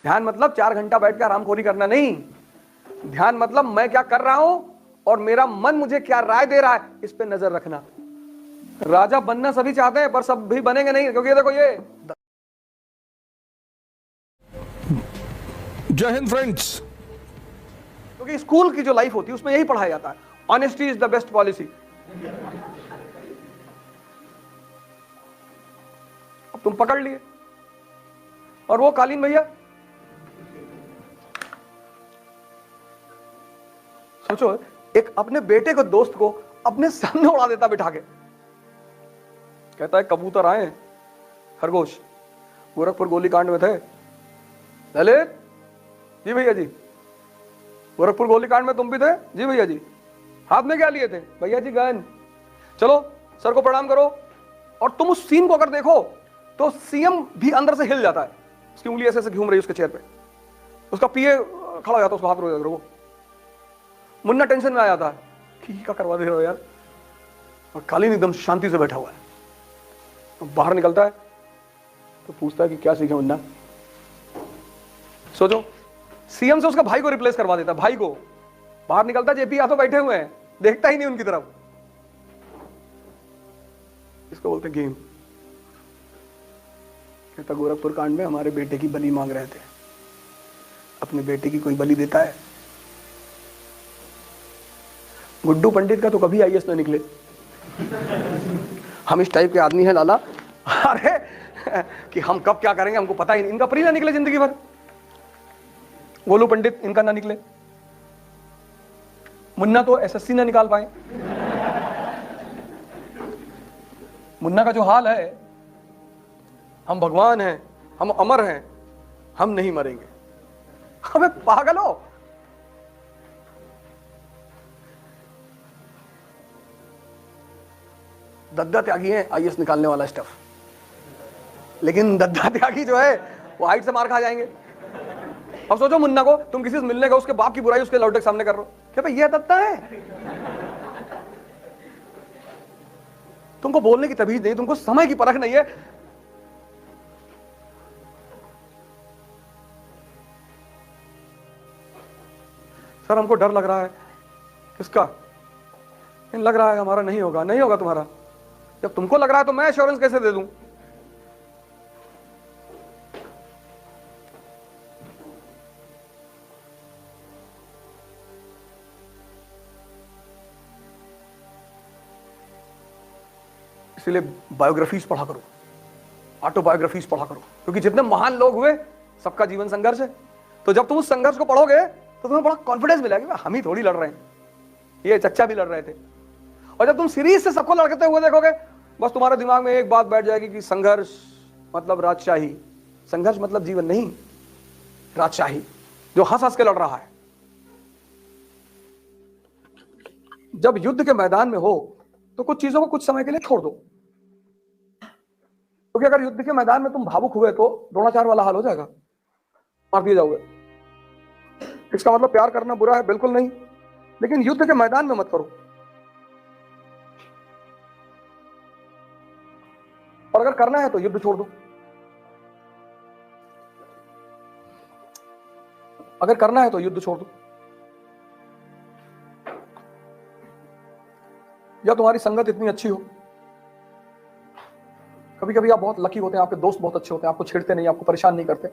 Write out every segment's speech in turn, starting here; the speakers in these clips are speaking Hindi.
ध्यान मतलब 4 घंटा बैठ कर आरामखोरी करना नहीं। ध्यान मतलब मैं क्या कर रहा हूं और मेरा मन मुझे क्या राय दे रहा है, इस पे नजर रखना। राजा बनना सभी चाहते हैं, पर सब भी बनेंगे नहीं, क्योंकि देखो ये। जय हिंद फ्रेंड्स। क्योंकि स्कूल की जो लाइफ होती है उसमें यही पढ़ाया जाता है, honesty is the best policy. अब तुम पकड़ लिए, और वो कालीन भैया, सोचो एक अपने बेटे को, दोस्त को अपने सामने उड़ा देता बिठा के, कहता है कबूतर आए खरगोश गोरखपुर गोलीकांड में थे। ललित जी भैया जी, गोरखपुर गोलीकांड में तुम भी थे? जी भैया जी। हाथ में क्या लिए थे? भैया जी गन। चलो सर को प्रणाम करो। और तुम उस सीन को अगर देखो तो सीएम भी अंदर से हिल जाता है, उसकी उंगली ऐसे ऐसे घूम रही है उसके चेयर पे, उसका पीए खड़ा हो जाता है, उसको हाथ रोक रखो। मुन्ना टेंशन में आ जाता है कि क्या करवा दे रहे हो यार, और कालीन एकदम शांति से बैठा हुआ है। तो बाहर निकलता है तो पूछता है कि क्या सीखे मुन्ना। सोचो सीएम से उसका भाई को रिप्लेस करवा देता, भाई को। बाहर निकलता, जेपी यादव बैठे हुए हैं, देखता ही नहीं उनकी तरफ। इसको बोलते गेम। कहता गोरखपुर कांड में हमारे बेटे की बलि मांग रहे थे, अपने बेटे की कोई बलि देता है? गुड्डू पंडित का तो कभी आईएएस न निकले। हम इस टाइप के आदमी हैं लाला, अरे कि हम कब क्या करेंगे हमको पता ही नहीं। इनका प्री ना निकले जिंदगी भर, गोलू पंडित इनका ना निकले, मुन्ना तो एसएससी ना निकाल पाए। मुन्ना का जो हाल है, हम भगवान हैं, हम अमर हैं, हम नहीं मरेंगे। हमें पागल हो। दद्दा त्यागी है आईएएस निकालने वाला स्टफ, लेकिन दद्दा त्यागी जो है वो हाइट से मार खा जाएंगे। अब सोचो मुन्ना को तुम किसी से मिलने का, उसके बाप की बुराई उसके लौटे के सामने कर रहे हो, क्या भाई ये दद्दा है? तुमको बोलने की तमीज नहीं, तुमको समय की परख नहीं है। सर हमको डर लग रहा है। किसका? लग रहा है हमारा नहीं होगा। नहीं होगा तुम्हारा? जब तुमको लग रहा है तो मैं एश्योरेंस कैसे दे दूं? इसलिए बायोग्राफीज पढ़ा करो, ऑटोबायोग्राफीज पढ़ा करो, क्योंकि जितने महान लोग हुए सबका जीवन संघर्ष है। तो जब तुम उस संघर्ष को पढ़ोगे तो तुम्हें बड़ा कॉन्फिडेंस मिलेगा, हम ही थोड़ी लड़ रहे हैं, ये चच्चा भी लड़ रहे थे। और जब तुम सीरीज से सबको लड़ते हुए देखोगे, बस तुम्हारे दिमाग में एक बात बैठ जाएगी कि संघर्ष मतलब राजशाही। संघर्ष मतलब जीवन नहीं, राजशाही जो हंस हंस के लड़ रहा है। जब युद्ध के मैदान में हो तो कुछ चीजों को कुछ समय के लिए छोड़ दो, क्योंकि अगर युद्ध के मैदान में तुम भावुक हुए तो द्रोणाचार्य वाला हाल हो जाएगा, मार दिए जाओगे। इसका मतलब प्यार करना बुरा है? बिल्कुल नहीं, लेकिन युद्ध के मैदान में मत करो। और अगर करना है तो युद्ध छोड़ दो। अगर करना है तो युद्ध छोड़ दो। या तुम्हारी संगत इतनी अच्छी हो, कभी कभी आप बहुत लकी होते हैं, आपके दोस्त बहुत अच्छे होते हैं, आपको छेड़ते नहीं, आपको परेशान नहीं करते।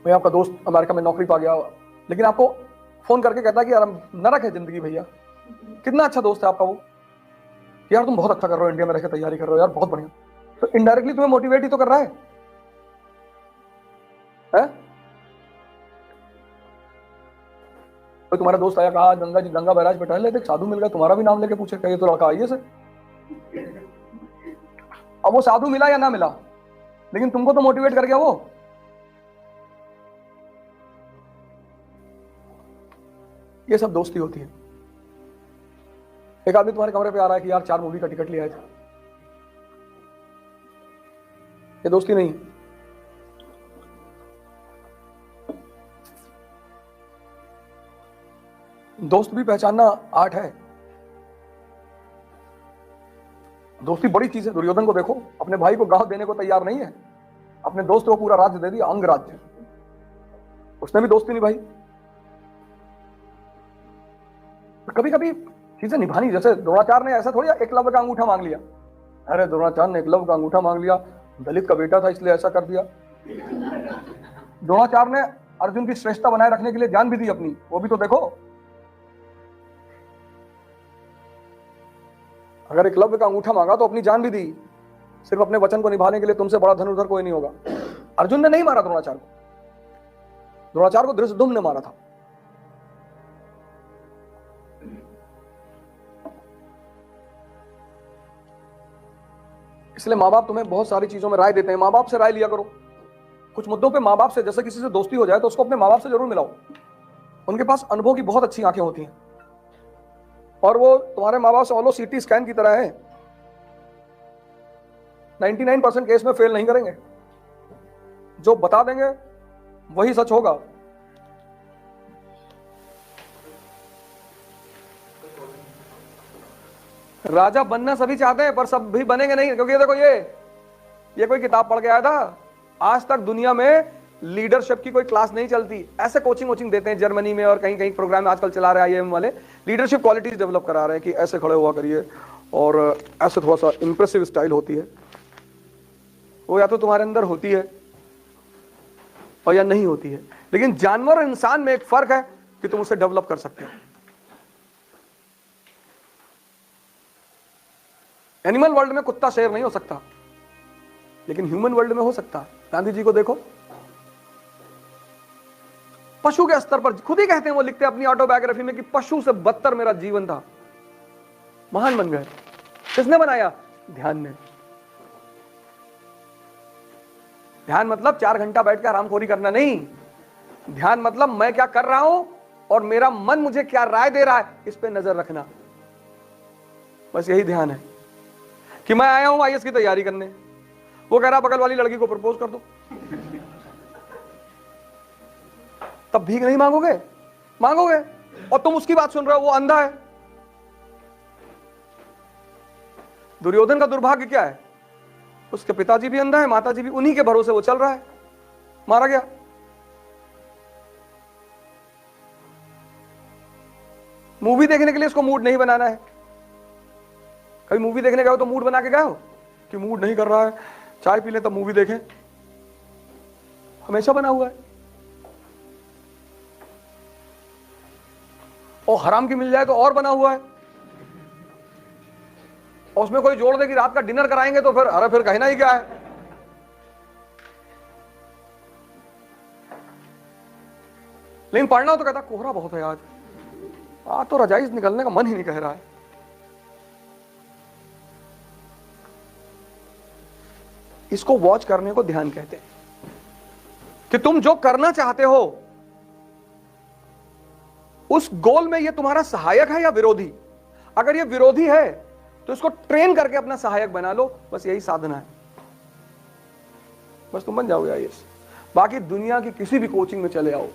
भाई आपका दोस्त अमेरिका में नौकरी पा गया, लेकिन आपको फोन करके कहता है कि यार नरक है जिंदगी भैया। कितना अच्छा दोस्त है आपका वो, यार तुम बहुत अच्छा कर रहे हो, इंडिया में रहकर तैयारी कर रहे हो यार, बहुत बढ़िया। तो इनडायरेक्टली तुम्हें मोटिवेट ही तो कर रहा है? तो तुम्हारा दोस्त आया, कहा गंगा जी गंगा बैराज पे टहल रहे थे, साधु मिल गया, तुम्हारा भी नाम लेके पूछे कहिए तो लड़का आइए से। अब वो साधु मिला या ना मिला, लेकिन तुमको तो मोटिवेट कर गया वो। ये सब दोस्ती होती है। एक आदमी तुम्हारे कमरे पे आ रहा है कि यार 4 मूवी का टिकट लिया है, ये दोस्ती नहीं। दोस्त भी पहचानना आर्ट है। दोस्ती बड़ी चीज है। दुर्योधन को देखो, अपने भाई को गांव देने को तैयार नहीं है, अपने दोस्त को पूरा राज्य दे दिया, अंग राज्य, उसने भी दोस्ती निभाई। कभी कभी चीजें निभानी, जैसे द्रोणाचार्य ने ऐसा थोड़ी एकलव्य का अंगूठा मांग लिया, अरे द्रोणाचार्य ने एकलव्य का अंगूठा मांग लिया, दलित का बेटा था इसलिए ऐसा कर दिया। द्रोणाचार्य ने अर्जुन की श्रेष्ठता बनाए रखने के लिए जान भी दी अपनी, वो भी तो देखो। अगर एकलव्य का अंगूठा मांगा तो अपनी जान भी दी, सिर्फ अपने वचन को निभाने के लिए। तुमसे बड़ा धनुर्धर कोई नहीं होगा। अर्जुन ने नहीं मारा द्रोणाचार्य को, द्रोणाचार्य को धृष्टद्युम्न ने मारा था। इसलिए माँ बाप तुम्हें बहुत सारी चीजों में राय देते हैं, माँ बाप से राय लिया करो। कुछ मुद्दों पे माँ बाप से, जैसे किसी से दोस्ती हो जाए तो उसको अपने माँ बाप से जरूर मिलाओ। उनके पास अनुभव की बहुत अच्छी आंखें होती हैं, और वो तुम्हारे माँ बाप समझ लो सीटी स्कैन की तरह है, 99% केस में फेल नहीं करेंगे। जो बता देंगे वही सच होगा। राजा बनना सभी चाहते हैं, पर सब भी बनेंगे नहीं, क्योंकि देखो ये कोई किताब पढ़ के आया था। आज तक दुनिया में लीडरशिप की कोई क्लास नहीं चलती। ऐसे कोचिंग देते हैं जर्मनी में और कहीं कहीं प्रोग्राम आजकल चला रहे हैं आईआईएम वाले, लीडरशिप क्वालिटीज डेवलप करा रहे हैं कि ऐसे खड़े हुआ करिए और ऐसे थोड़ा सा इंप्रेसिव स्टाइल होती है। वो या तो तुम्हारे अंदर होती है और या नहीं होती है। लेकिन जानवर और इंसान में एक फर्क है कि तुम उसे डेवलप कर सकते हो। एनिमल वर्ल्ड में कुत्ता शेर नहीं हो सकता, लेकिन ह्यूमन वर्ल्ड में हो सकता है। गांधी जी को देखो, पशु के स्तर पर खुद ही कहते हैं, वो लिखते हैं अपनी ऑटोबायोग्राफी में कि पशु से बदतर मेरा जीवन था। महान बन गए। किसने बनाया? ध्यान ने। ध्यान मतलब 4 घंटा बैठ के आरामखोरी करना नहीं। ध्यान मतलब मैं क्या कर रहा हूं और मेरा मन मुझे क्या राय दे रहा है, इस पे नजर रखना। बस यही ध्यान है कि मैं आया हूं आईएएस की तैयारी करने, वो कह रहा बगल वाली लड़की को प्रपोज कर दो, तब भीख नहीं मांगोगे? मांगोगे। और तुम उसकी बात सुन रहे हो, वो अंधा है। दुर्योधन का दुर्भाग्य क्या है? उसके पिताजी भी अंधा है, माताजी भी, उन्हीं के भरोसे वो चल रहा है, मारा गया। मूवी देखने के लिए इसको मूड नहीं बनाना है। कभी मूवी देखने गए हो तो मूड बना के गए हो कि मूड नहीं कर रहा है, चाय पी ले तब मूवी देखें? हमेशा बना हुआ है। और हराम की मिल जाए तो और बना हुआ है। और उसमें कोई जोड़ दे कि रात का डिनर कराएंगे तो फिर अरे फिर कहना ही क्या है। लेकिन पढ़ना हो तो कहता कोहरा बहुत है आज तो रजाई से निकलने का मन ही नहीं कह रहा है। इसको वॉच करने को ध्यान कहते हैं, कि तुम जो करना चाहते हो उस गोल में ये तुम्हारा सहायक है या विरोधी। अगर ये विरोधी है तो इसको ट्रेन करके अपना सहायक बना लो। बस यही साधना है, बस तुम बन जाओगे आईएएस। बाकी दुनिया की किसी भी कोचिंग में चले आओ,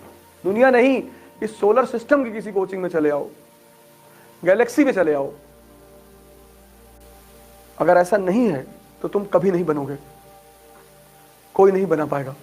दुनिया नहीं, इस सोलर सिस्टम की किसी कोचिंग में चले आओ, गैलेक्सी में चले आओ, अगर ऐसा नहीं है तो तुम कभी नहीं बनोगे, कोई नहीं बना पाएगा।